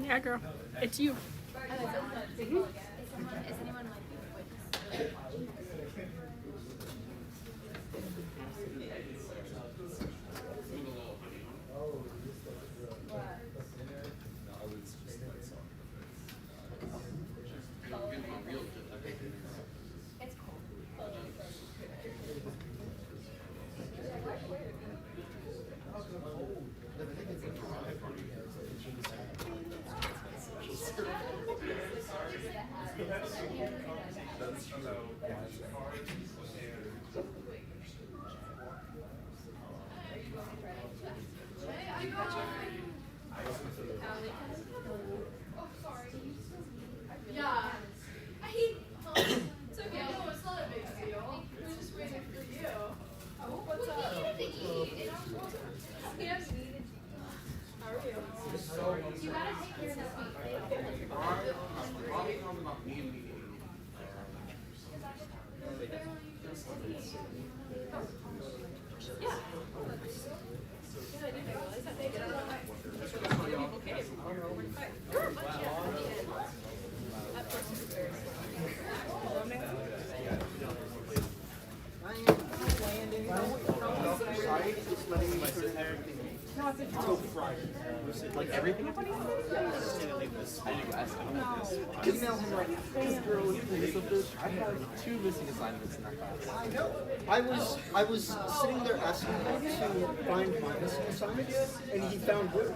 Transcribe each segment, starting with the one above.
Yeah, girl. It's you. Is anyone like Like everything? I email him right now. I have 2 missing assignments in that class. I know. I was sitting there asking him to find my missing assignments, and he found yours.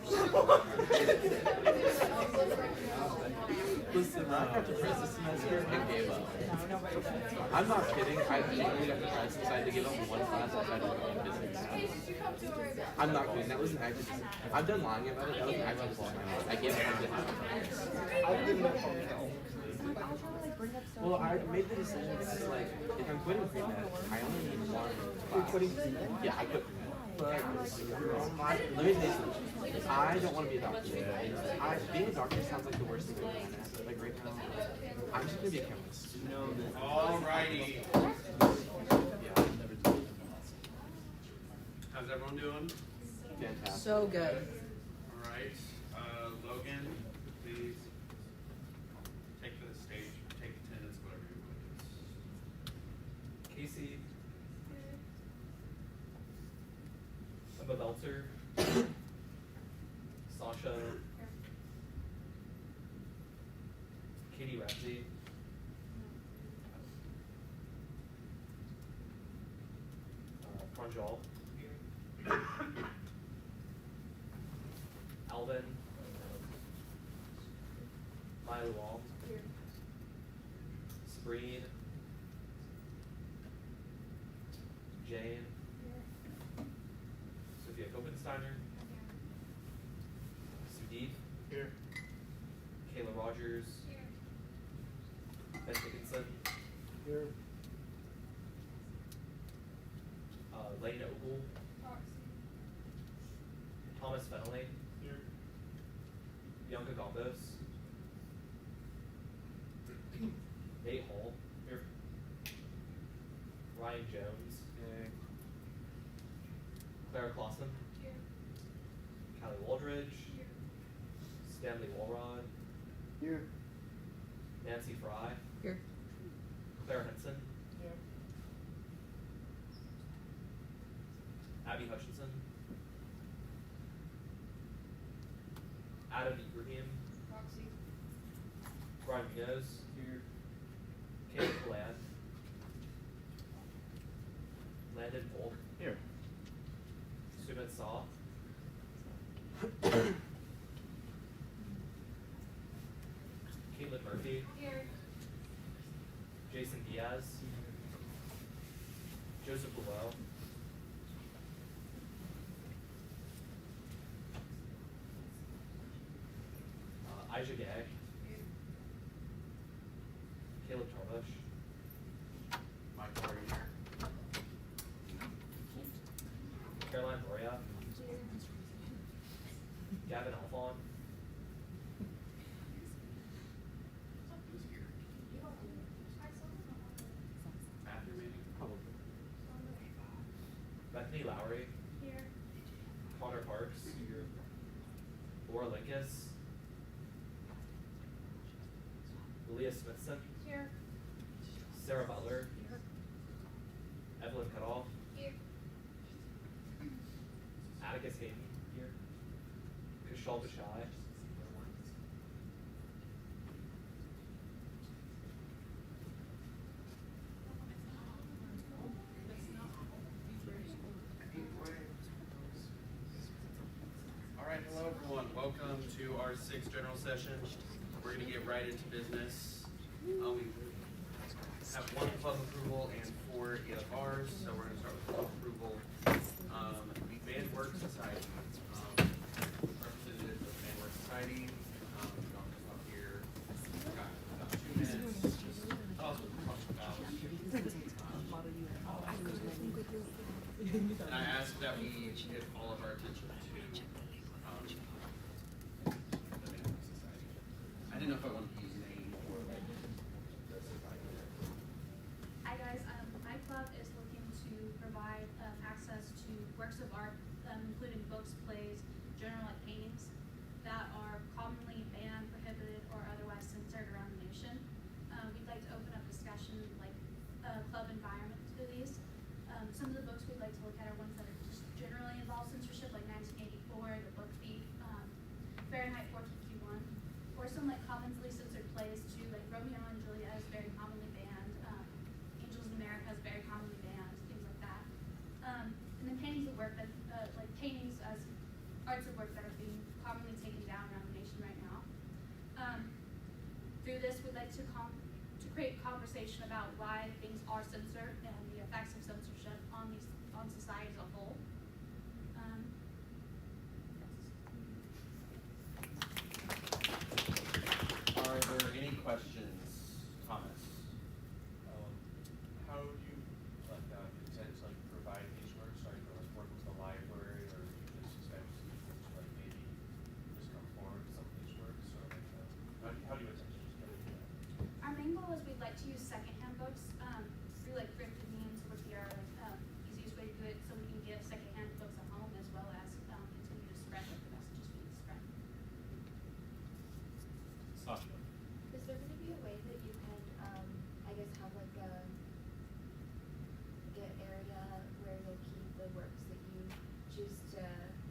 Listen, I got depressed this semester and gave up. I'm not kidding. I genuinely got depressed, decided to give up one class, decided to go in business. I'm not kidding. That was an active. I'm done lying about it. That was an active fault. I gave up on it. I've given up on hell. Well, I made the decision. It's like, if I'm quitting pre-med, I only need 1 class. You're quitting pre-med? Yeah, I quit pre-med. But let me tell you something. I don't want to be a doctor. Being a doctor sounds like the worst thing I've done. Like right now, I'm just going to be a chemist. Alrighty. How's everyone doing? Fantastic. So good. Alright. Logan, please take to the stage. Take attendance, whatever you want. Casey, Emma Belter, Sasha, Katie Ramsey, Pranjal, Alvin, Maya Wong, Sabrine, Jane, Sophia Kopensteiner, Sudeep, Here. Kayla Rogers, Ben Dickinson, Here. Lane Ogle, Thomas Fennelly, Bianca Gombos, Nate Hall, Ryan Jones, Clara Clausen, Callie Waldridge, Stanley Walrod, Here. Nancy Fry, Here. Claire Henson, Abby Hutchinson, Adam Ibrahim, Brian Munoz, Caleb Bland, Landon Polk, Here. Sumit Saw, Caitlin Murphy, Jason Diaz, Joseph Llewell, Aisha Gay, Caleb Tarbush, Mike Warrior. Caroline Boria, Gavin Alphon, After meeting. Bethany Lowry, Connor Parks, Laura Linkus, Leah Smithson. Here. Sarah Butler. Evelyn Cutoff. Here. Atticus Hayden here. Kushal Bashai. All right, hello everyone. Welcome to our 6th general session. We're going to get right into business. We have 1 club approval and 4 EFRs, so we're going to start with club approval. The Band Work Society, representatives of the Band Work Society, y'all can come up here. We've got about 2 minutes. Just tell us what we're talking about. And I ask that we give all of our attention to the Band Work Society. I didn't know if I wanted to use name or like the society. Hi guys, my club is looking to provide access to works of art, including books, plays, general like paintings, that are commonly banned, prohibited, or otherwise censored around the nation. We'd like to open up discussion, like club environment to these. Some of the books we'd like to look at are ones that are just generally involve censorship, like 1984, The Book Thief, Fahrenheit 451, or some like commonly censored plays too, like Romeo and Juliet is very commonly banned, Angels in America is very commonly banned, things like that. And then paintings of work that, like paintings as arts of work that are being commonly taken down around the nation right now. Through this, we'd like to create conversation about why things are censored and the effects of censorship on society as a whole. Are there any questions, Thomas? How do you intend to provide these works? Are you going to work with the library, or do you just expect people to maybe just come forward with some of these works, or how do you intend to just do that? Our main goal is we'd like to use secondhand books through like thrifted means would be our easiest way to do it, so we can get secondhand books at home as well as continue to spread like the messages being spread. Sasha. Is there going to be a way that you can, I guess, have like an area where you'll keep the works that you choose to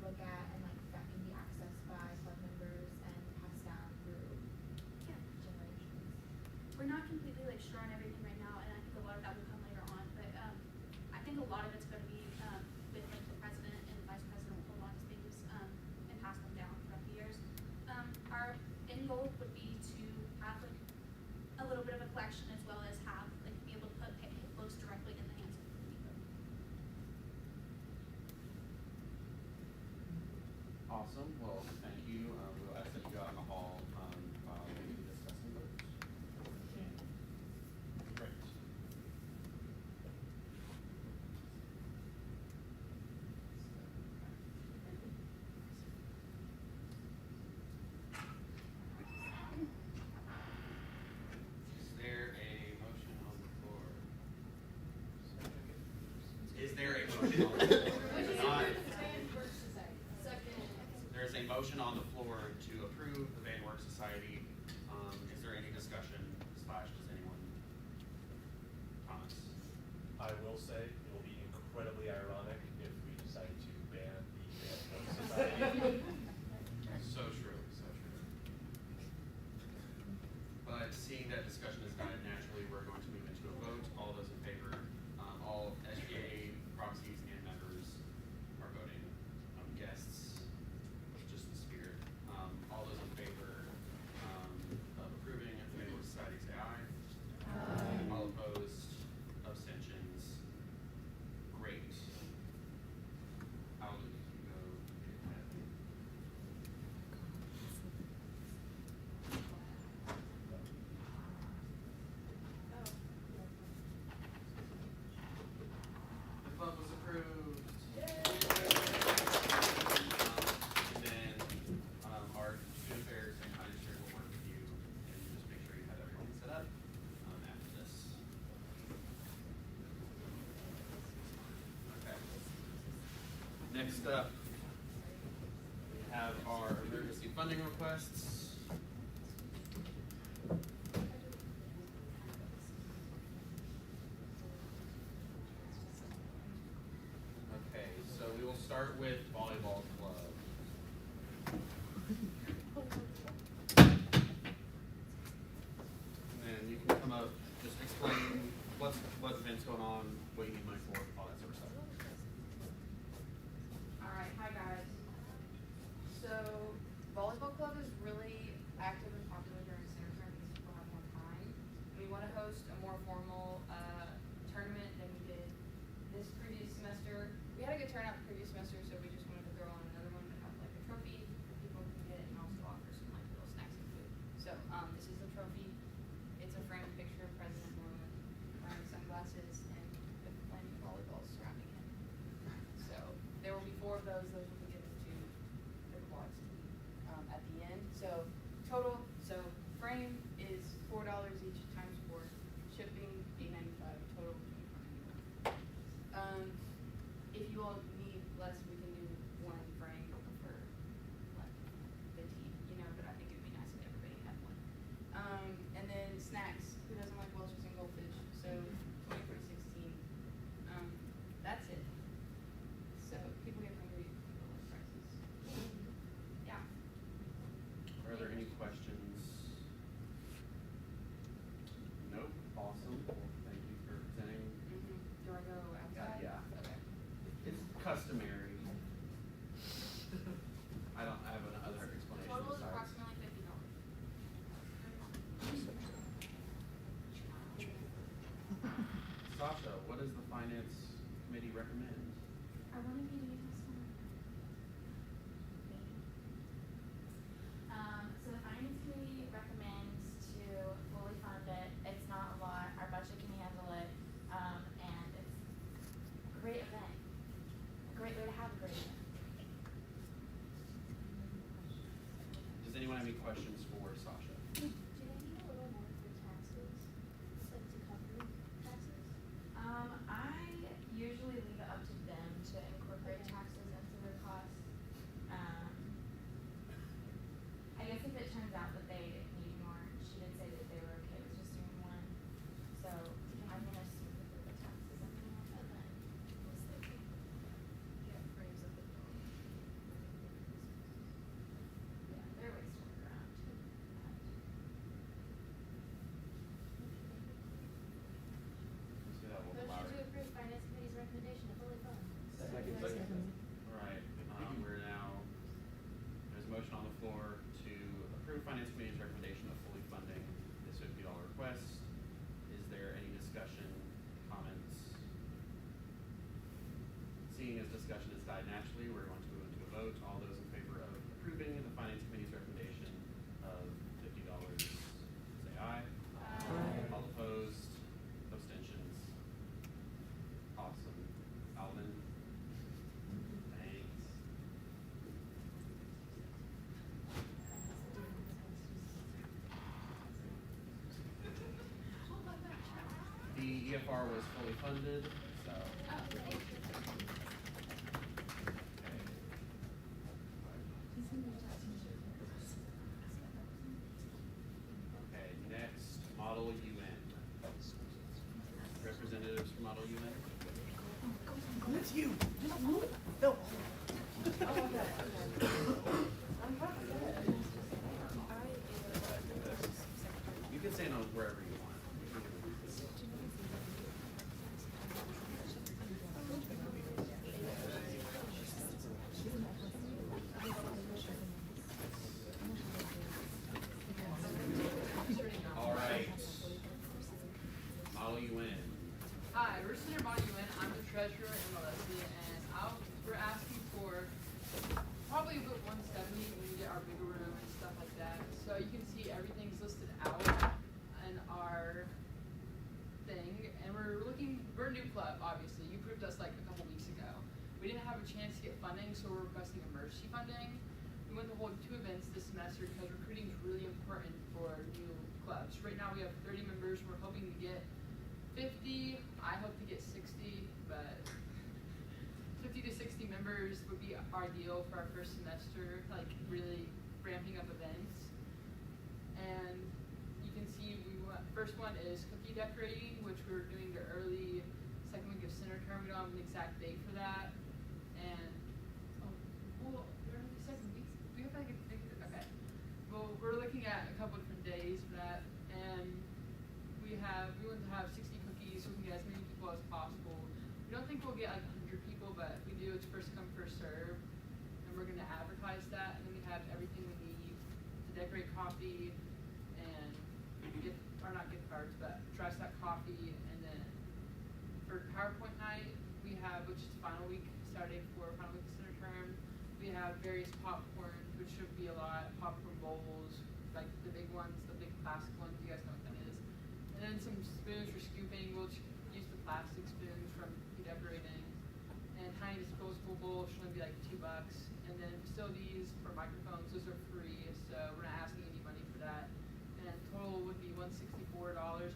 look at, and like that can be accessed by club members and passed down through generations? We're not completely like sure on everything right now, and I think a lot of that will come later on. But I think a lot of it's going to be with like the president and vice president will hold on to things and pass them down throughout the years. Our end goal would be to have like a little bit of a collection as well as have like be able to put books directly in the hands of the people. Awesome. Well, thank you. We'll ask that you go out in the hall while we discuss some books. Great. Is there a motion on the floor? Is there a motion on the floor? Not. There is a motion on the floor to approve the Band Work Society. Is there any discussion? Does anyone? Thomas? I will say it will be incredibly ironic if we decide to ban the Band Work Society. So true, so true. But seeing that discussion has died naturally, we're going to move into a vote. All those in favor, all SGA proxies and members are voting. Guests, just the spirit. All those in favor of approving the Band Work Society, say aye. Aye. All opposed, abstentions. Great. I'll go. The club was approved. And then our student affairs and finance chair will work with you and just make sure you have everything set up after this. Okay. Next up, we have our emergency funding requests. what does the finance committee recommend? Are one of you doing this one? So the finance committee recommends to fully fund it. It's not a lot, our budget can handle it, and it's a great event. A great way to have a great event. Does anyone have any questions for Sasha? Do they need a little more for taxes? Like to cover taxes? I usually leave it up to them to incorporate taxes into their costs. I guess if it turns out that they need more, she did say that they were okay with just doing one. So I'm gonna assume that the taxes in there, and then we'll see. Yeah, frames up the phone. Yeah, there are ways to work around that. Let's do that a little louder. approve finance committee's recommendation to fully fund. Alright, we're now, there's a motion on the floor to approve finance committee's recommendation of fully funding this $50 request. Is there any discussion, comments? Seeing as discussion has died naturally, we're going to move into a vote. All those in favor of approving the finance committee's recommendation of $50, say aye. Aye. All opposed, abstentions. Awesome. Alvin? Thanks. The EFR was fully funded, so. Okay, next, Model UN. Representatives from Model UN? That's you. Just move it. No. You can stand on wherever you want. All right. Model UN. Hi, we're Senior Body UN. I'm the treasurer and Melissa, and we're asking for probably about 170 when we get our bigger room and stuff like that. So you can see everything's listed out in our thing, and we're a new club, obviously. You approved us like a couple weeks ago. We didn't have a chance to get funding, so we're requesting emergency funding. We want to hold 2 events this semester because recruiting is really important for new clubs. Right now we have 30 members. We're hoping to get 50. I hope to get 60, but 50 to 60 members would be ideal for our first semester, like really ramping up events. And you can see first one is cookie decorating, which we're doing the early second week of center term. We don't have an exact date for that. And well, the early second week. We have like okay. Well, we're looking at a couple different days for that, and we want to have 60 cookies, so we can get as many people as possible. We don't think we'll get like 100 people, but if we do, it's first come, first serve. And we're gonna advertise that, and then we have everything we need to decorate coffee and not gift cards, but dry stack coffee. And then for PowerPoint night, we have, which is final week, Saturday before final week of center term, we have various popcorn, which should be a lot, popcorn bowls, like the big ones, the big plastic ones, you guys know what that is. And then some spoons for scooping. We'll use the plastic spoons from decorating. And tiny disposable bowls should only be like $2. And then facilities for microphones, those are free, so we're not asking any money for that. And total would be $164.22.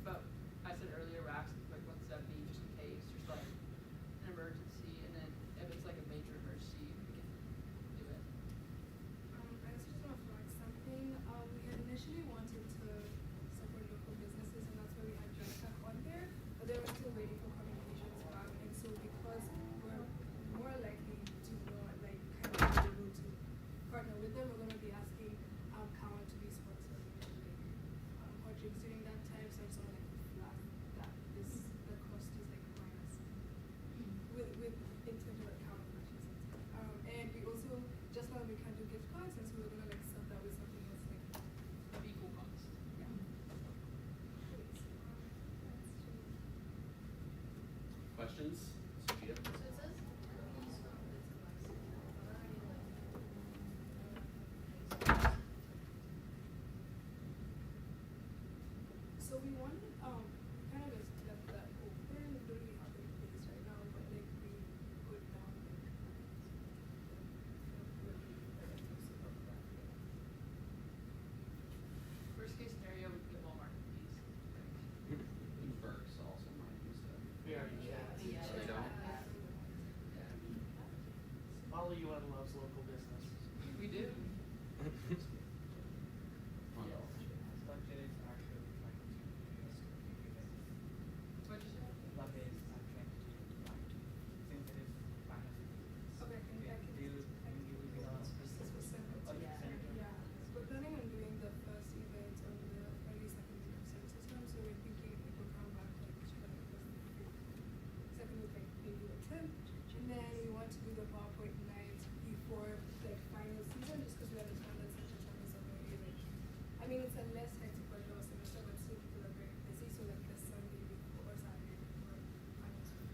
But I said earlier, we're asking for like 170 just in case there's like an emergency. And then if it's like a major emergency, we can do it. I just want to flag something. We had initially wanted to support local businesses, and that's why we had Drytech on there, but they were still waiting for communications back. And so because we're more likely to not like kind of questions? Sophia? So it says so we want kind of just left that open. We don't really have any place right now, but like we could now Worst case scenario, we can get Walmart fees. Burks also might use that. Yeah. So they don't? Follow UN loves local business. We do. Budget is actually trying to What'd you say? Budget is not trying to since it is finance. Okay, I can Do you this was sent out to yeah. yeah. We're planning on doing the first event on the early second week of census time, so we're thinking it will come back like second week, like maybe the 10th. And then we want to do the PowerPoint night before like final season, just because we understand that census time is already like, I mean it's a less hectic version of semester, but still people are very busy, so like the Sunday before or Saturday before final season.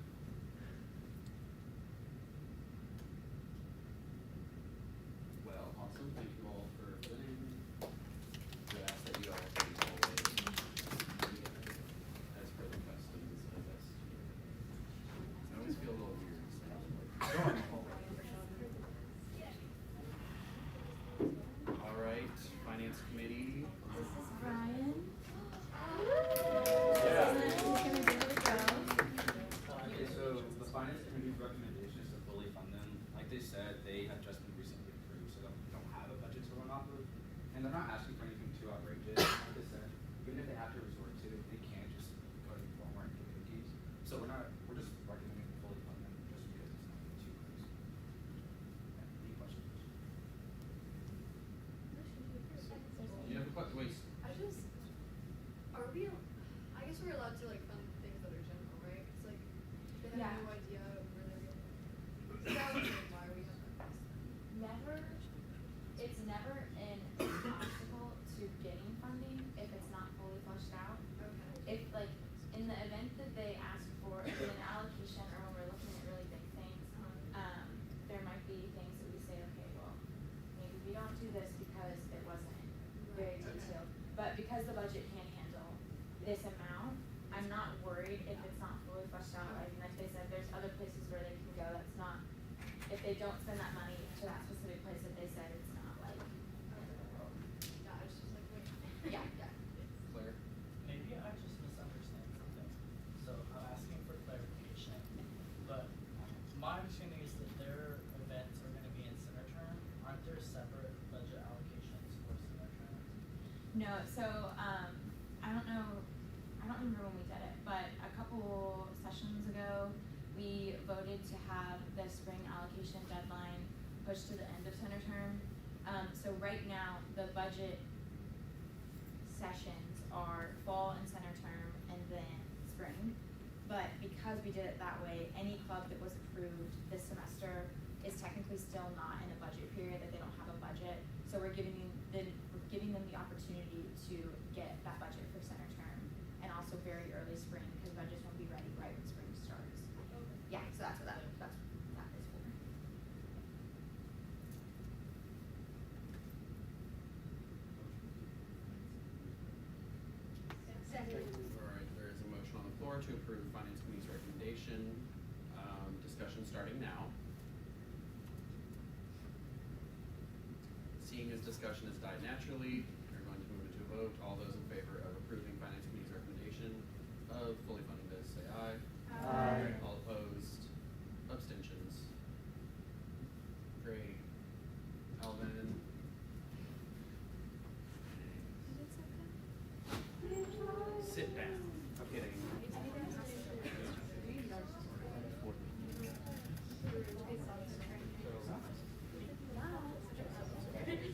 Well, awesome. Thank you all for listening. Would ask that you all please always, as per the customs, I guess. I always feel a little weird. All right, finance committee. This is Brian. Yeah. He's gonna give it a go. Okay, so the finance committee's recommendation is to fully fund them. Like they said, they have just been recently approved, so they don't have a budget to run off of. And they're not asking for anything too outrageous. Like they said, even if they have to resort to it, they can't just go to Walmart and get cookies. So we're just recommending to fully fund them just because it's not too crazy. Yeah, any questions? You have a question? Wait. I just, are we, I guess we're allowed to like fund things that are general, right? It's like, they have Yeah. no idea where they're going. So that was like, why are we having this? It's never an obstacle to getting funding if it's not fully fleshed out. Okay. If like, in the event that they ask for an allocation or when we're looking at really big things, there might be things that we say, okay, well, maybe we don't do this because it wasn't very Right, okay. detailed. But because the budget can handle this amount, I'm not worried if it's not fully fleshed out. Like they said, there's other places where they can go that's not, if they don't spend that money to that specific place that they said, it's not like, Yeah, I just was like, wait. yeah. Claire? Maybe I just misunderstand something. So I'm asking for clarification. But my understanding is that their events are gonna be in center term. Aren't there separate budget allocations for center term? No, so I don't remember when we did it, but a couple sessions ago, we voted to have the spring allocation deadline pushed to the end of center term. So right now, the budget sessions are fall and center term and then spring. But because we did it that way, any club that was approved this semester is technically still not in a budget period, that they don't have a budget. So we're giving them the opportunity to get that budget for center term and also very early spring, because budgets won't be ready right when spring starts. Yeah, so that's what that is for. All right, there is a motion on the floor to approve the finance committee's recommendation. Discussion starting now. Seeing as discussion has died naturally, we're going to move into a vote. All those in favor of approving finance committee's recommendation of fully funding this, say aye. Aye. All opposed? Abstentions? Great. Alvin? Sit down. I'm kidding.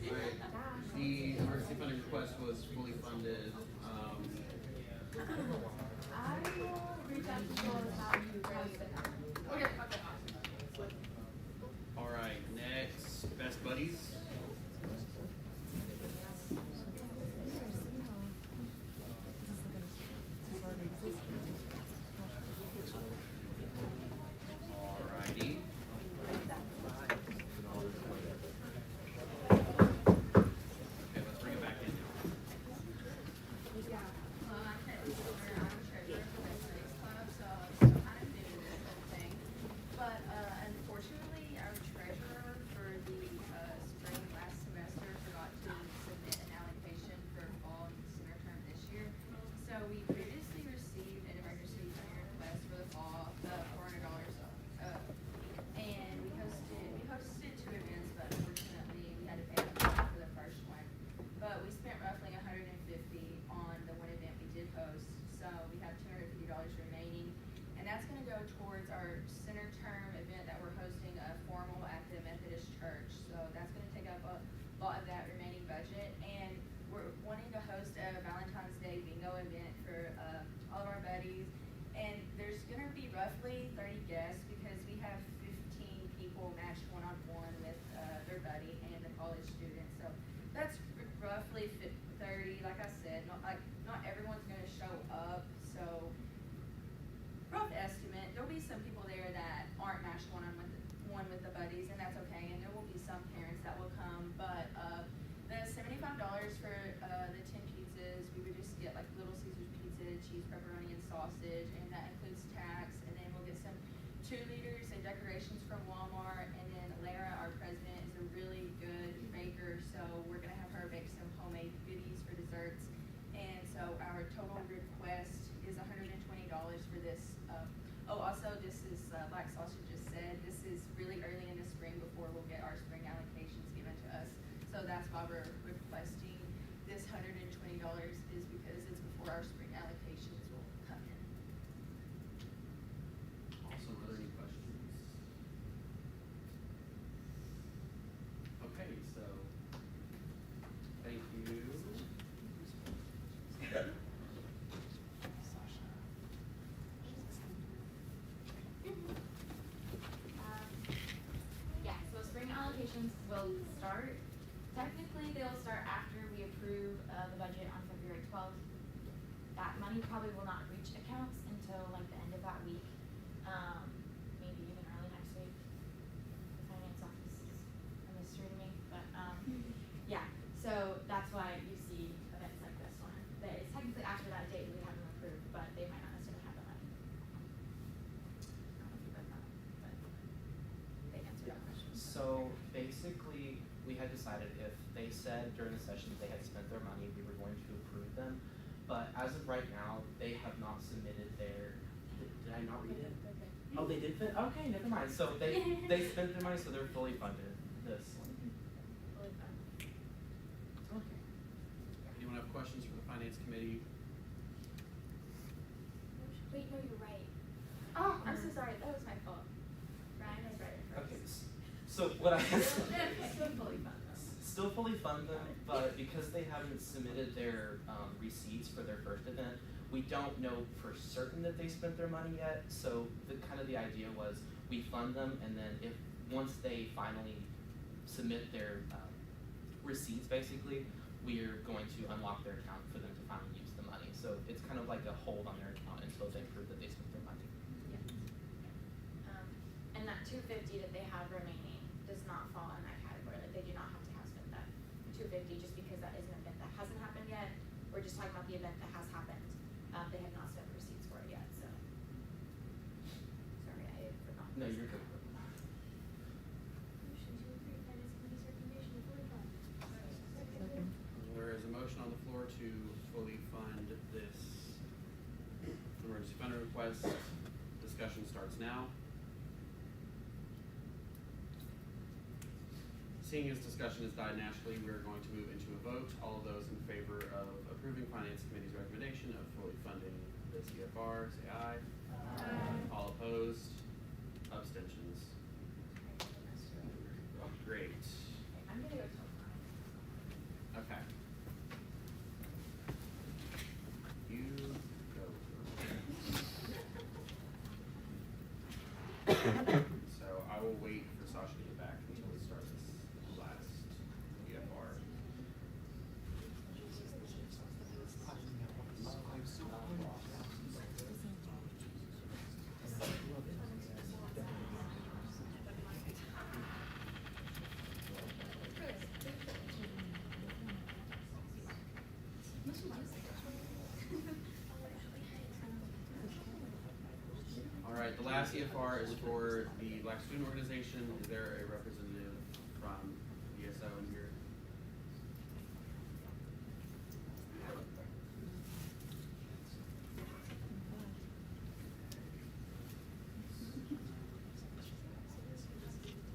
Alright, the emergency funding request was fully funded, I will reach out to Joel about you guys. Okay. alright, next, best buddies. lot of that remaining budget, and we're wanting to host a Valentine's Day bingo event for all of our buddies, and there's gonna be roughly 30 guests because we have 15 people matched one-on-one with their buddy and the college student, so that's roughly 30. Like I said, not everyone's gonna show up, so rough estimate, there'll be some people there that aren't matched one with the buddies, and that's okay, and there will be some parents that will come, but the $75 for the 10 pizzas, we would just get like Little Caesars pizza, cheese, pepperoni, and sausage, and that includes tax, and then we'll get some cheerleaders and decorations from Walmart, and then Lara, our president, is a really good baker, so we're gonna have her bake some homemade goodies for desserts, and so our total request is $120 for this. Also, this is, like Sasha just said, this is really early in the spring before we'll get our spring allocations given to us. So that's why we're requesting this $120 is because it's before our spring allocations will come in. Awesome, are there any questions? Okay, so, thank you. Yeah, so spring allocations will start, technically they'll start after we approve the budget on February 12th. That money probably will not reach accounts until like the end of that week, maybe even early next week. The finance office is a mystery to me, but yeah, so that's why you see events like this one. That it's technically after that date we have them approved, but they might not necessarily have the money. I don't know if you read that, but they answered that question. So basically, we had decided if they said during the session that they had spent their money, we were going to approve them. But as of right now, they have not submitted their, did I not read it? Oh, they did fit? Okay, never mind. So they spent their money, so they're fully funded this one. Fully funded. Okay. Anyone have questions for the finance committee? Wait, no, you're right. Oh, I'm so sorry. That was my fault. Ryan was right at first. Okay, so what I Still fully fund them. still fully fund them, but because they haven't submitted their receipts for their first event, we don't know for certain that they spent their money yet. So the idea was we fund them, and then if once they finally submit their receipts, basically, we are going to unlock their account for them to finally use the money. So it's kind of like a hold on their account until they prove that they spent their money. And that $250 that they have remaining does not fall in that category. Like they do not have to have spent that $250 just because that is an event that hasn't happened yet. We're just talking about the event that has happened. They have not sent receipts for it yet, so. Sorry, I forgot. No, you're good. Motion to approve finance committee's recommendation to fully fund. There is a motion on the floor to fully fund this emergency fund request. Discussion starts now. Seeing as discussion has died naturally, we are going to move into a vote. All of those in favor of approving Finance Committee's recommendation of fully funding the CFR, say aye. Aye. All opposed? Abstentions? Great. I'm gonna go till 9. Okay. You go. So I will wait for Sasha to get back until we start this last EFR. All right, the last EFR is for the Black Student Organization. Is there a representative from ESO in here?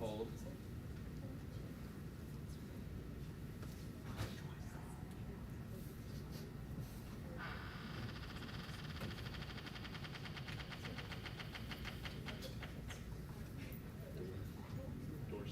Hold. Door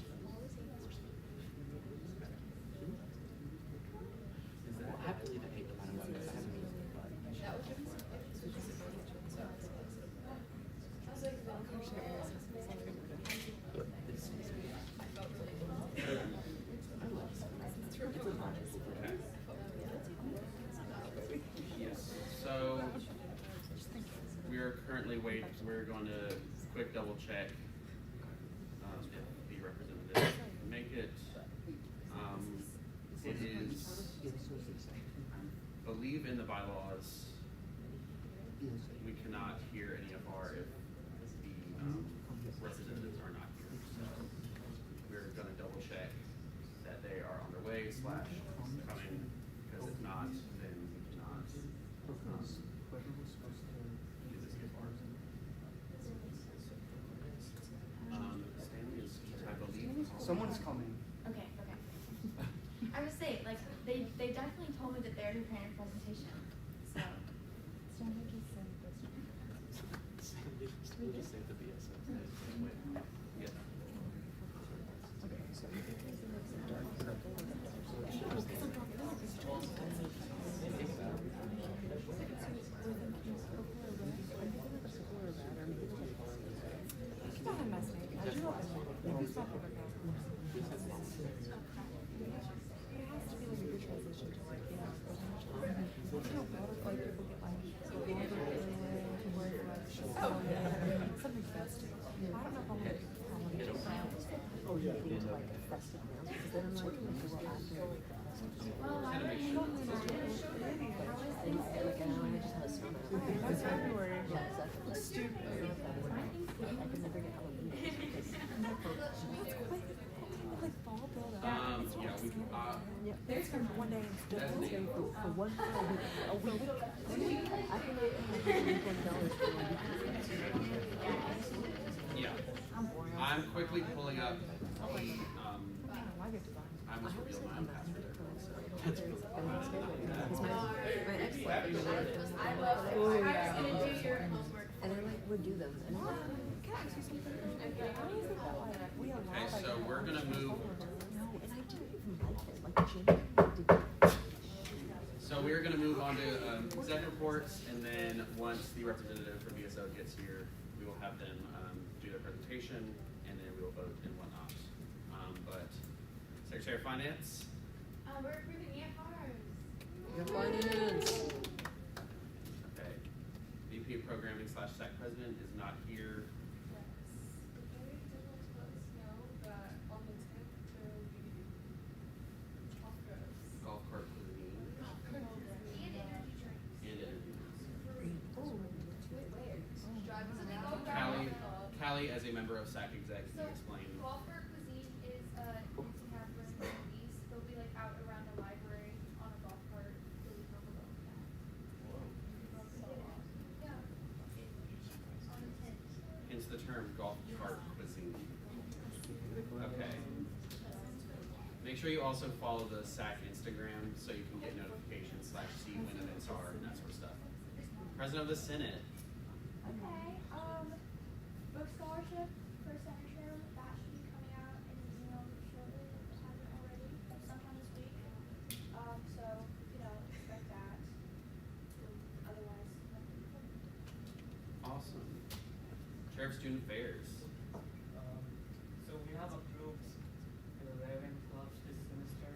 we're going to quick double check if the representative can make it. It is, I believe in the bylaws, we cannot hear any of our if the representatives are not here. So we're going to double check that they are on their way / coming, because if not, then we cannot do this gift art. Stanley is, I believe, Someone's coming. Okay. I would say, like, they definitely told me that they're preparing a presentation, so. We'll just save the BSS. Yeah. There's from one day and for one day a week. I can make $1 for Yeah. I'm quickly pulling up the, I almost revealed my own password there. So that's really and I like would do them. And I'm like, okay, so we're gonna move. No, and I didn't even like it. Like Jim So we're gonna move on to exec reports, and then once the representative from BSO gets here, we will have them do their presentation, and then we will vote and whatnot. But Secretary of Finance. We're approving EFRs. Okay. VP of Programming / SAC President is not here. Yes. The very devil to let us know that on the 10th there will be off-roads. Golf cart cuisine And energy drinks. and energy. Driving an hour. Callie, as a member of SAC Exec, can you explain? Golf cart cuisine is Nancy Catherine's movies. They'll be like out around the library on a golf cart. Really comfortable. Yeah. On the 10th. Hence the term golf cart cuisine. Okay. Make sure you also follow the SAC Instagram so you can get notifications / see when events are and that sort of stuff. President of the Senate. Okay, book scholarship for Senator, that should be coming out in an email shortly, if it hasn't already, sometime this week. So, expect that. Otherwise, nothing. Awesome. Chair of Student Affairs. So we have approved 11 clubs this semester.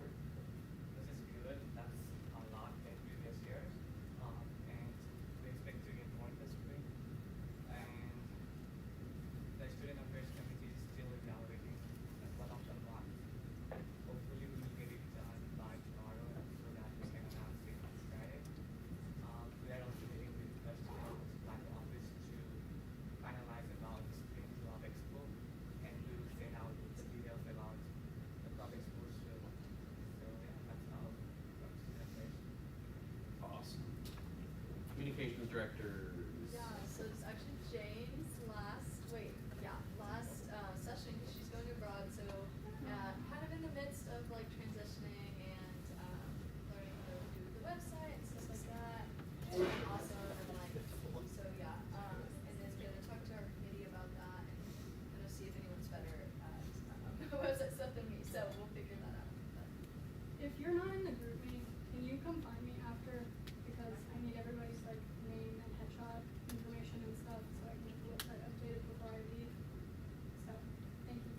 This is good. That's a lot than previous years. And we expect to get more this spring. And the student affairs committee is still evaluating what of them want. Hopefully we will get it done by tomorrow so that we can announce it on Friday. We are also meeting with the student black office to finalize about the spring club expo, and we will send out the details about the club expo soon. So yeah, that's all from student affairs. Awesome. Communications Director. Yeah, so it's actually Jane's last session because she's going abroad. So kind of in the midst of like transitioning and learning how to do the website and stuff like that. And also like so yeah, and then gonna talk to our committee about that and see if anyone's better at website stuff than me. So we'll figure that out. But If you're not in the group meeting, can you come find me after? Because I need everybody's like name and headshot information and stuff so I can get the website updated before I leave. So, thank you.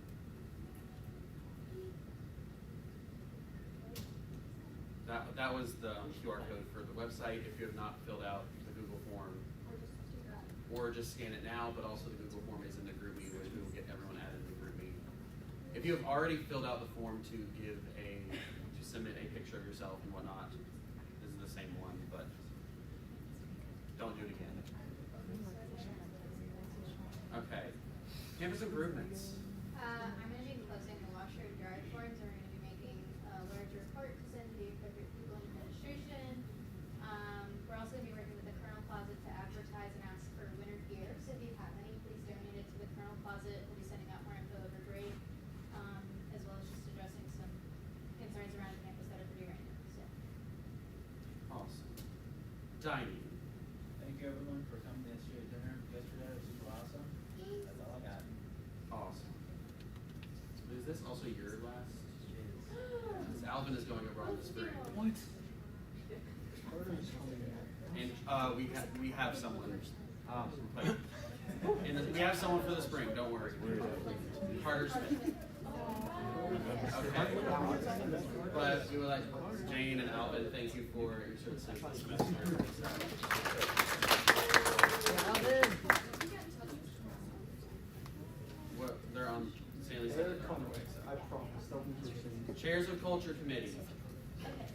That was the QR code for the website. If you have not filled out the Google form, Or just do that. or just scan it now, but also the Google form is in the GroupMe, which we will get everyone added in the GroupMe. If you have already filled out the form to submit a picture of yourself and whatnot, this is the same one, but don't do it again. Okay, campus improvements. I'm going to be closing the washer and dryer forms, and we're going to be making a large report to send to the appropriate people in administration. We're also going to be working with the Colonel Closet to advertise and ask for winter gear. So if you have any, please donate it to the Colonel Closet. We'll be sending out more info over break, as well as just addressing some concerns around campus that are pretty random. So. Awesome. Dining. Thank you everyone for coming to SGA dinner yesterday. It was super awesome. That's all I got. Awesome. Is this also your last? Because Alvin is going over on the spring. What? And we have someone. We have someone for the spring. Don't worry. Carter Smith. Okay. But we would like Jane and Alvin. Thank you for your service this semester. What they're on Stanley's. I promise. They'll be here soon. Chairs of Culture Committee. Okay,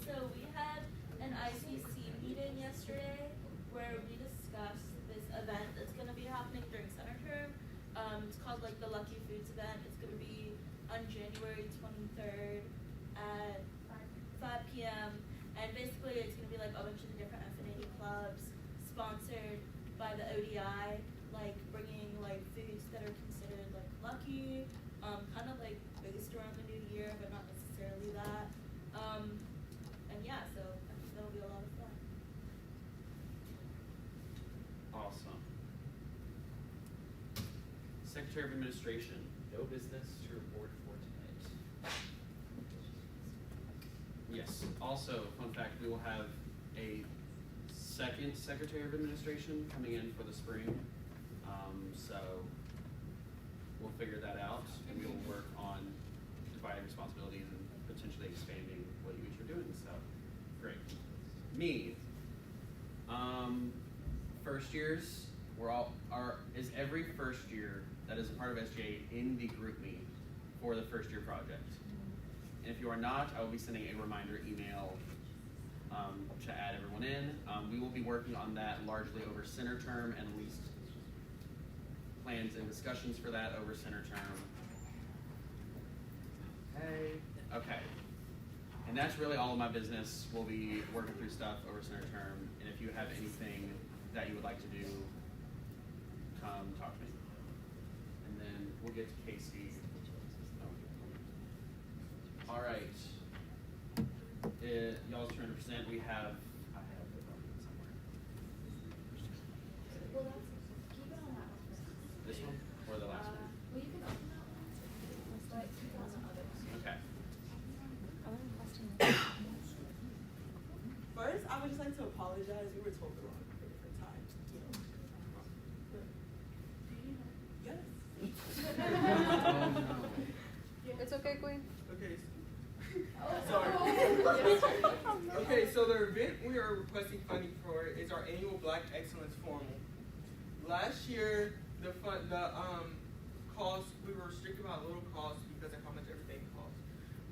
so we had an ICC meeting yesterday where we discussed this event that's going to be happening during center term. It's called like the Lucky Foods event. It's going to be on January 23rd at 5 p.m. And basically it's going to be like a bunch of the different F&A clubs sponsored by the ODI, like bringing like foods that are considered like lucky, kind of like based around the new year, but not necessarily that. And yeah, so I think that'll be a lot of fun. Awesome. Secretary of Administration. No business to report for tonight. Yes. Also, fun fact, we will have a second Secretary of Administration coming in for the spring. So we'll figure that out, and we will work on dividing responsibilities and potentially expanding what you each are doing. So great. Me. First years, is every first year that is a part of SGA in the GroupMe for the first year project. And if you are not, I will be sending a reminder email to add everyone in. We will be working on that largely over center term, and at least plans and discussions for that over center term. Okay. And that's really all of my business. We'll be working through stuff over center term, and if you have anything that you would like to do, come talk to me. And then we'll get to Casey. All right. Y'all's turn to present. I have the document somewhere. Well, keep it on that one. This one or the last one? Well, you can open that one. But keep it on the others. Okay. First, I would just like to apologize. We were told the wrong different times. Yes. Oh no. It's okay, Queen. Okay. Sorry. Okay, so the event we are requesting funding for is our annual Black Excellence Formal. Last year, the cost, we were restricted by a little cost because of how much everything costs.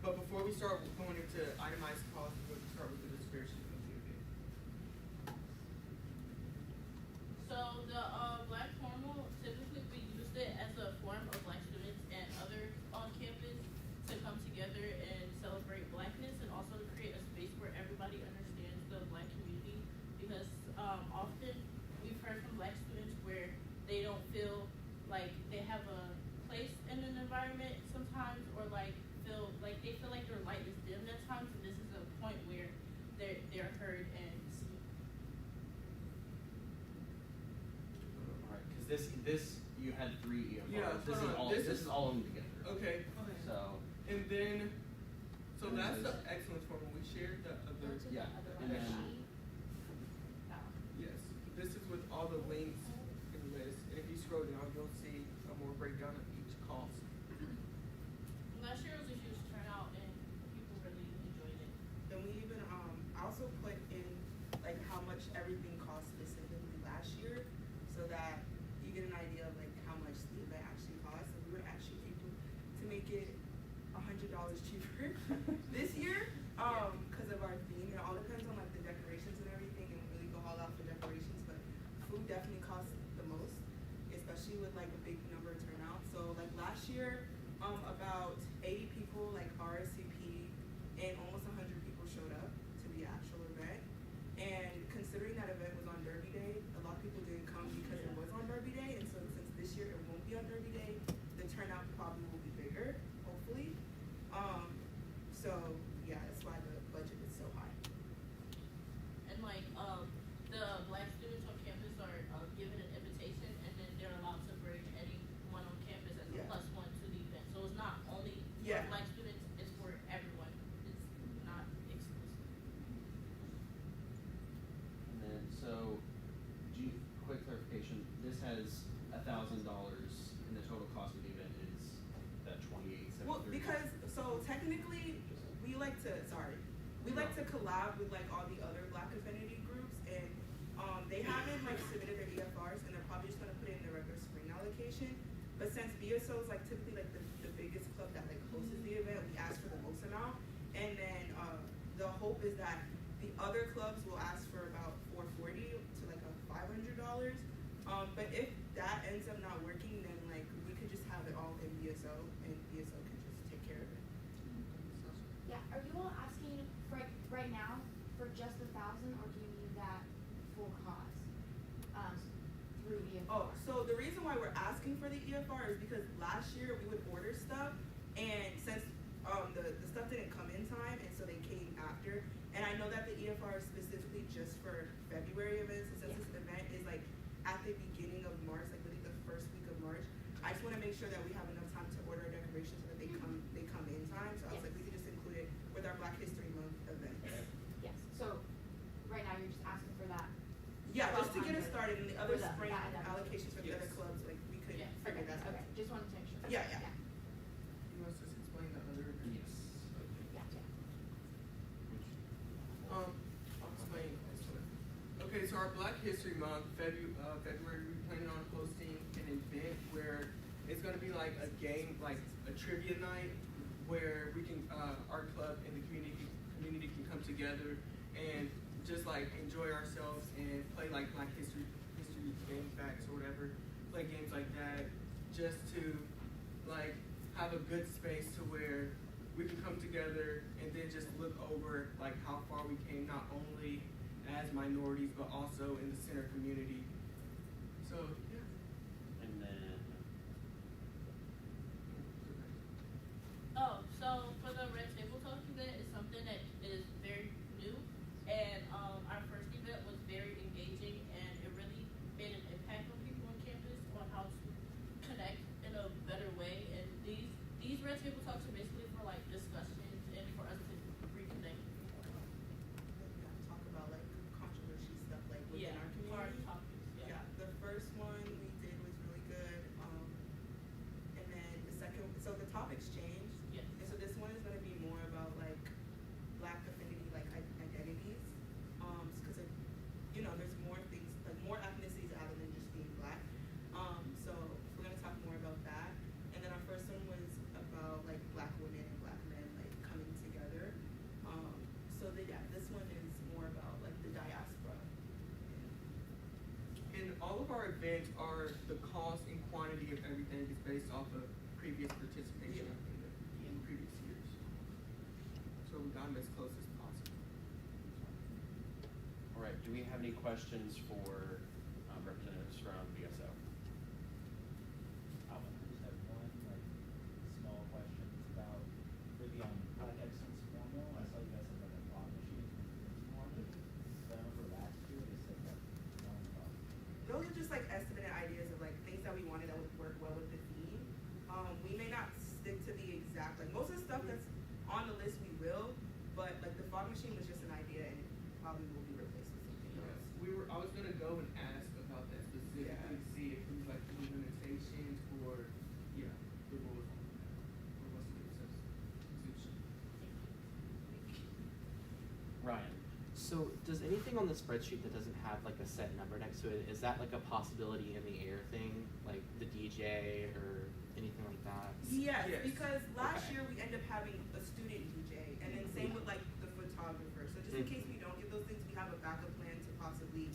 But before we start going into itemized costs, we'll start with the dispersion of the event. So the Black Formal, typically we used it as a form of Black students and others on campus to come together and celebrate Blackness, and also to create a space where everybody understands the Black community, because often we've heard from Black students where they don't feel like they have a place in an environment sometimes, or like they feel like their light is dimmed at times, and this is a point where they're heard and seen. All right, because this you had 3 EFRs. Yeah, this is all of them together. Okay. So. And then, so that's the excellence formula. We shared the other. Yeah. And then. Yes. This is with all the links and lists. And if you scroll down, you'll see a more breakdown of each cost. Last year was a huge turnout, and people really enjoyed it. And we even also put in like how much everything cost specifically last year. $10 cheaper this year, because of our theme. It all depends on like the decorations and everything, and we really go all out for decorations. But food definitely costs the most, especially with like a big number turnout. So like last year, about 80 people like RSVP, and almost 100 people showed up to the actual event. And considering that event was on Derby Day, a lot of people didn't come because it was on Derby Day. And so since this year it won't be on Derby Day, the turnout probably will be bigger, hopefully. So yeah, that's why the budget is so high. And like the black students on campus are given an invitation, and then they're allowed to bring anyone on campus as a Yeah. +1 to the event. So it's not only Yeah. for black students; it's for everyone. It's not exclusive. And then, so, quick clarification, this has $1,000, and the total cost of the event is that $28,730. Well, because so technically we like to collab with like all the other Black affinity groups, and they haven't like submitted their EFRs, and they're probably just gonna put it in the regular spring allocation. But since BSO is like typically like the biggest club that like hosts the event, we ask for the most amount, and then the hope is that the other clubs will ask for about $440 to like a $500. But if that ends up not working, then like we could just have it all in BSO, and BSO can just take care of it. Yeah, are you all asking for right now for just 1,000, or do you need that full cost through EFR? Oh, so the reason why we're asking for the EFR is because last year we would order stuff, and since the stuff didn't come in time, and so they came after. And I know that the EFR is specifically just for February events, and since this event is like at the beginning of March, like really the first week of March, I just want to make sure that we have enough time to order decorations so that they come in time. So I was like, we could just include it with our Black History Month events. Yes, so right now you're just asking for that. Yeah, just to get us 1,200 started, and the other for spring that allocations for the other clubs, like we could figure that out. Okay, just wanted to make sure. Yeah, yeah. You want us to explain the other? Yes. I'll explain this one. Okay, so our Black History Month, February, we planning on hosting an event where it's gonna be like a game, like a trivia night, where we can, our club and the community can come together and just like enjoy ourselves and play like Black history game facts or whatever, play games like that, just to like have a good space to where we can come together and then just look over like how far we came, not only as minorities but also in the center community. So yeah. And then, Oh, so for the Red Table Talk event, it's something that is very new, and our first event was very engaging, and it really made an impact on people on campus on how to connect in a better way. And these Red Table Talks are basically for like discussions and for us to reconnect. Talk about like controversy stuff like within our community. Hard topics. Yeah, the first one we did was really good. And then the second, so the topics changed. Yes. And so this one is going to be more about like Black affinity, like identities. Because there's more things, like more ethnicities other than just being Black. So we're going to talk more about that. And then our first one was about like Black women and Black men like coming together. This one is more about like the diaspora. And all of our events are the cost and quantity of everything is based off of previous participation in previous years. So we got them as close as possible. all right, do we have any questions for representatives from BSO? Alvin? I just have one, like, small question. It's about, for the, Black Excellence Formal, I saw you guys have like a thought machine on it. So I remember last year, they said that, Those are just like estimated ideas of like things that we wanted that would work well with the theme. We may not stick to the exact, like most of the stuff that's on the list we will, but like the fog machine was just an idea and it probably will be replaced with something else. I was gonna go and ask about that specifically, see if there's like any limitations or the rules on that. Or what's the substitution. Ryan? So does anything on the spreadsheet that doesn't have like a set number next to it, is that like a possibility in the air thing, like the DJ or anything like that? Yes, Yes. because last Okay. year we ended up having a student DJ, and then same with like the photographer. So just in Mhm. case we don't get those things, we have a backup plan to possibly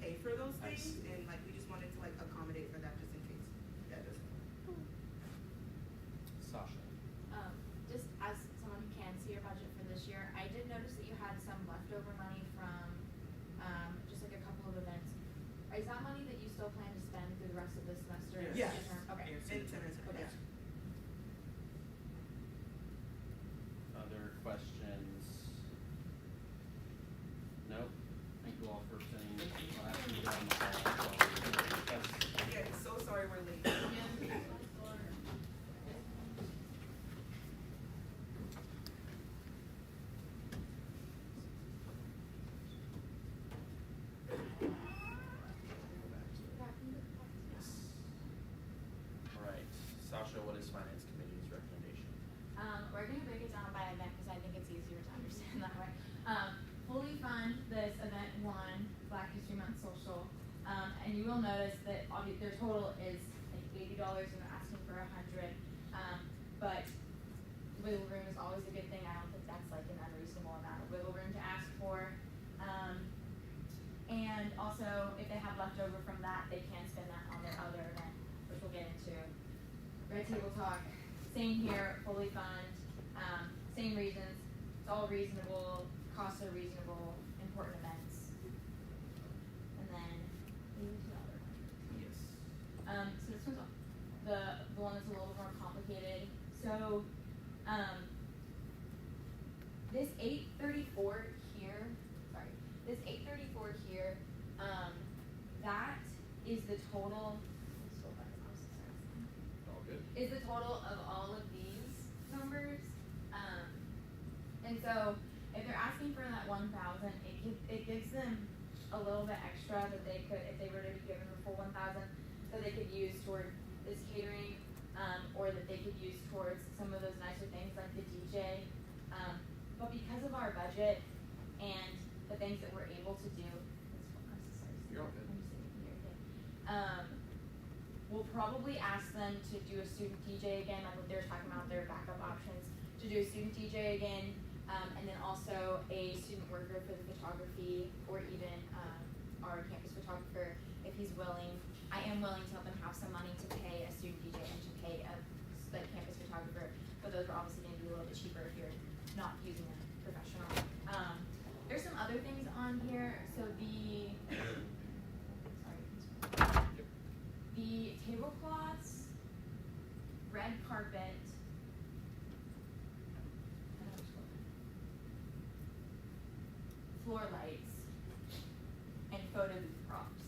pay for those I things, see. and like we just wanted to like accommodate for that just in case that doesn't. Sasha. Just as someone who can see your budget for this year, I did notice that you had some leftover money from, just like a couple of events. Is that money that you still plan to spend through the rest of the semester? Yes. Okay. And tenants, Okay. yeah. Other questions? Nope. Thank you all for sending. I'll ask you to get on the call. Yes. Yeah, so sorry we're late. Alright, Sasha, what is finance committee's recommendation? We're gonna break it down by event because I think it's easier to understand that way. Fully fund this event one, Black History Month social, and you will notice that their total is like $80 and they're asking for $100. But wiggle room is always a good thing. I don't think that's like an unreasonable amount of wiggle room to ask for. And also, if they have leftover from that, they can spend that on their other event, which we'll get into. Red Table Talk, same here, fully fund, same reasons, it's all reasonable, costs are reasonable, important events. And then, here's the other one. Yes. So this one's the one that's a little more complicated. So, this 834 here, sorry, this 834 here, that is the total, All good? is the total of all of these numbers. And so if they're asking for that 1,000, it gives them a little bit extra that they could, if they were to be given the full 1,000, that they could use toward this catering, or that they could use towards some of those nicer things like the DJ. But because of our budget and the things that we're able to do, You're all good. We'll probably ask them to do a student DJ again, like what they were talking about, their backup options, to do a student DJ again, and then also a student worker for the photography, or even our campus photographer, if he's willing. I am willing to help them have some money to pay a student DJ and to pay a campus photographer, but those are obviously going to be a little bit cheaper if you're not using a professional. There's some other things on here. So the tablecloths, red carpet, floor lights, and photo booth props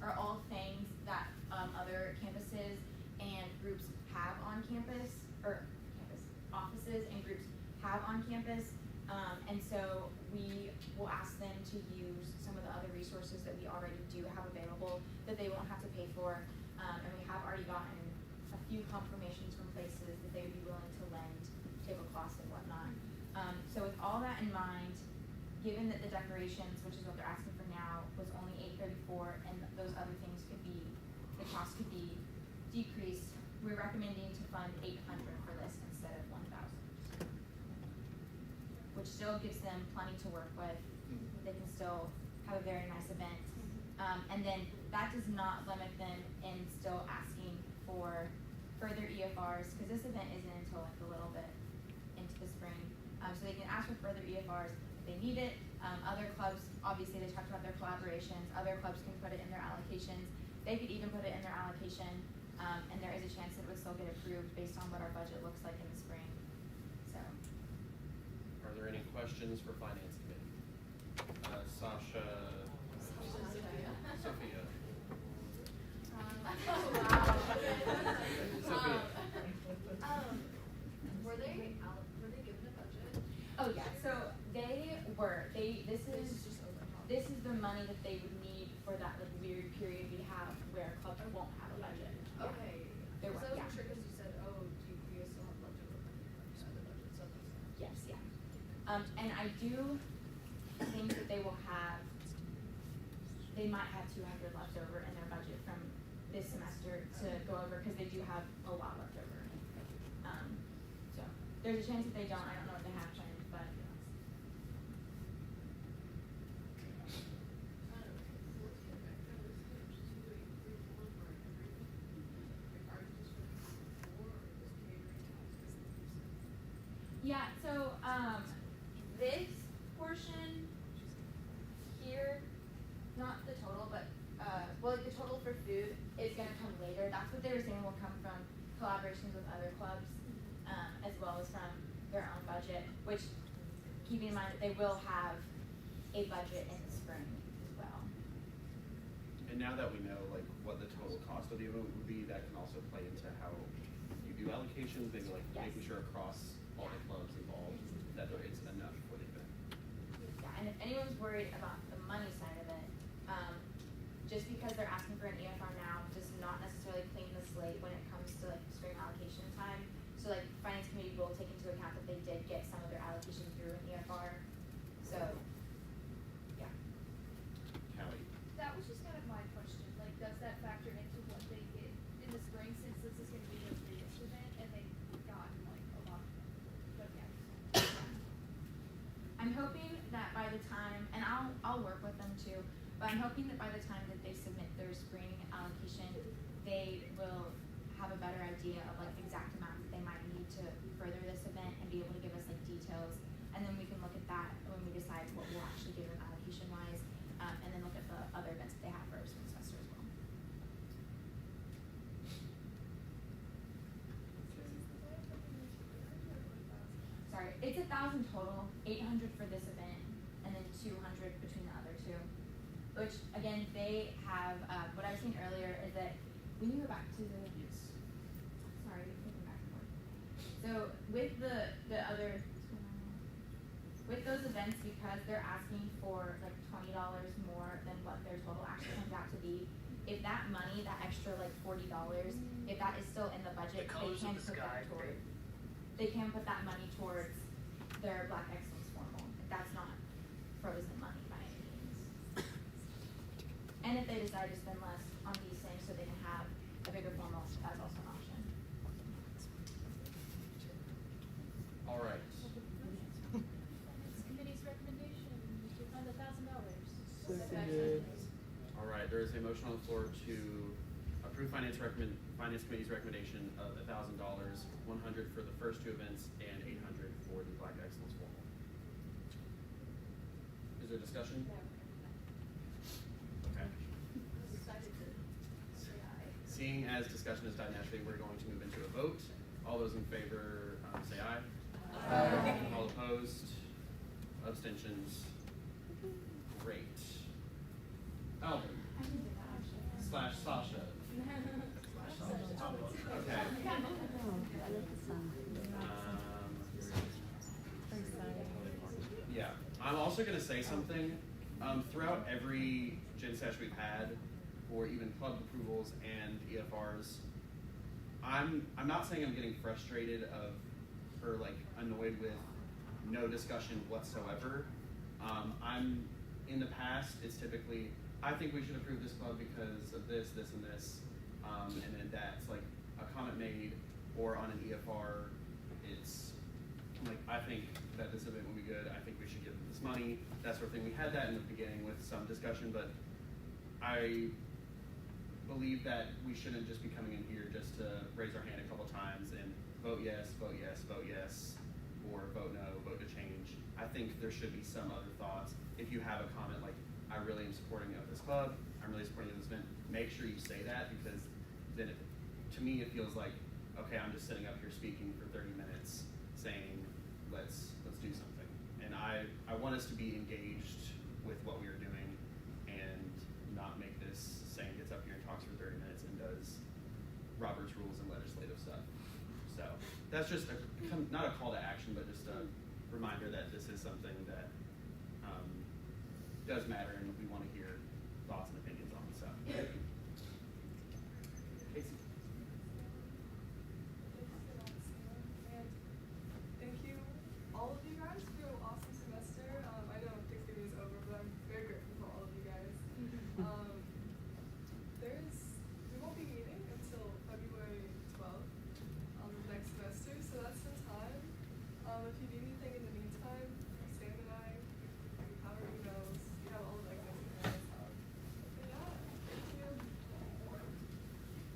are all things that other campuses and groups have on campus, or offices and groups have on campus. And so we will ask them to use some of the other resources that we already do have available that they won't have to pay for. And we have already gotten a few confirmations from places that they would be willing to lend tablecloths and whatnot. So with all that in mind, given that the decorations, which is what they're asking for now, was only $834, and those other things could be, the cost could be decreased, we're recommending to fund $800 for this instead of $1,000, which still gives them plenty to work with. They can still have a very nice event, and then that does not limit them in still asking for further EFRs, because this event isn't until like a little bit into the spring, so they can ask for further EFRs if they need it. Other clubs, obviously they talked about their collaborations, other clubs can put it in their allocations, they could even put it in their allocation, and there is a chance that it would still get approved based on what our budget looks like in the spring. So. Are there any questions for finance committee? Sasha. Sophia. Sophia. Were they given a budget? Oh yeah, so this is the money that they would need for that like weird period we have where clubs won't have a budget. Okay. There So was, I yeah. wasn't sure because you said, oh, do you guys still have leftover money from the other budget, so that makes sense. Yes, yeah. And I do things that they will have, they might have 200 left over in their budget from this semester to go over, because they do have a lot left over. So there's a chance that they don't. I don't know what they have planned, but yeah, so this portion here, not the total, but well, like the total for food is gonna come later. That's what they were saying will come from collaborations with other clubs, as well as from their own budget, which, keeping in mind that they will have a budget in the spring as well. And now that we know like what the total cost of the event would be, that can also play into how you do allocations, maybe like Yes. making sure across all the clubs involved that it's enough for the event. Yeah, and if anyone's worried about the money side of it, just because they're asking for an EFR now does not necessarily clean the slate when it comes to like spring allocation time. So like finance committee will take into account that they did get some of their allocation through an EFR. So yeah. Callie. That was just kind of my question. Like, does that factor into what they get in the spring, since this is going to be their biggest event and they've gotten like a lot of money? But yeah. I'm hoping that by the time, and I'll work with them too, but I'm hoping that by the time that they submit their spring allocation, they will have a better idea of like exact amount that they might need to further this event and be able to give us like details, and then we can look at that when we decide what we'll actually give them allocation wise, and then look at the other events that they have for our spring semester as well. Sorry, it's 1,000 total, 800 for this event, and then 200 between the other two. Which again, they have. What I was saying earlier is that when you go back to the. Yes. Sorry, thinking back and forth. So with the other, with those events, because they're asking for like $20 more than what their total actually comes out to be. If that money, that extra like $40, if that is still in the budget, they can put that toward. They can put that money towards their Black Excellence formal. That's not frozen money by any means. And if they decide to spend less on these things so they can have a bigger formal, that's also an option. All right. Committee's recommendation to fund $1,000. All right, there is a motion on the floor to approve finance committee's recommendation of $1,000, 100 for the first two events, and 800 for the Black Excellence Formal. Is there discussion? Okay. Seeing as discussion has died naturally, we're going to move into a vote. All those in favor say aye. Aye. All opposed? Abstentions? Great. Alvin. / Sasha. Okay. Yeah, I'm also going to say something. Throughout every Gen Sesh we've had, or even club approvals and EFRs, I'm not saying I'm getting frustrated of or like annoyed with no discussion whatsoever. I'm in the past, it's typically I think we should approve this club because of this, this, and this, and then that's like a comment made, or on an EFR, it's like I think that this event will be good. I think we should give them this money, that sort of thing. We had that in the beginning with some discussion, but I believe that we shouldn't just be coming in here just to raise our hand a couple times and vote yes, vote yes, vote yes, or vote no, vote to change. I think there should be some other thoughts. If you have a comment like, I really am supporting of this club, I'm really supporting of this event, make sure you say that, because then to me it feels like, okay, I'm just sitting up here speaking for 30 minutes saying, let's do something. And I want us to be engaged with what we are doing and not make this saying gets up here and talks for 30 minutes and does Robert's rules and legislative stuff. So that's just not a call to action, but just a reminder that this is something that does matter and we want to hear thoughts and opinions on. So, Casey. Thank you, all of you guys, for an awesome semester. I know Thanksgiving is need anything in the meantime, Stan and I have our emails, we have all of that kind of stuff. But yeah, thank you.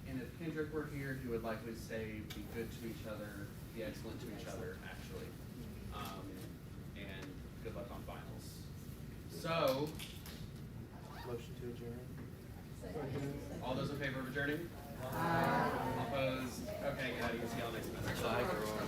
And if Kendrick were here, he would likely say, be good to each other, be excellent to each other, actually. And good luck on finals. So, Motion to adjourn. all those in favor of adjourning? Opposed? Okay, good. You can see y'all next semester. Bye, girl.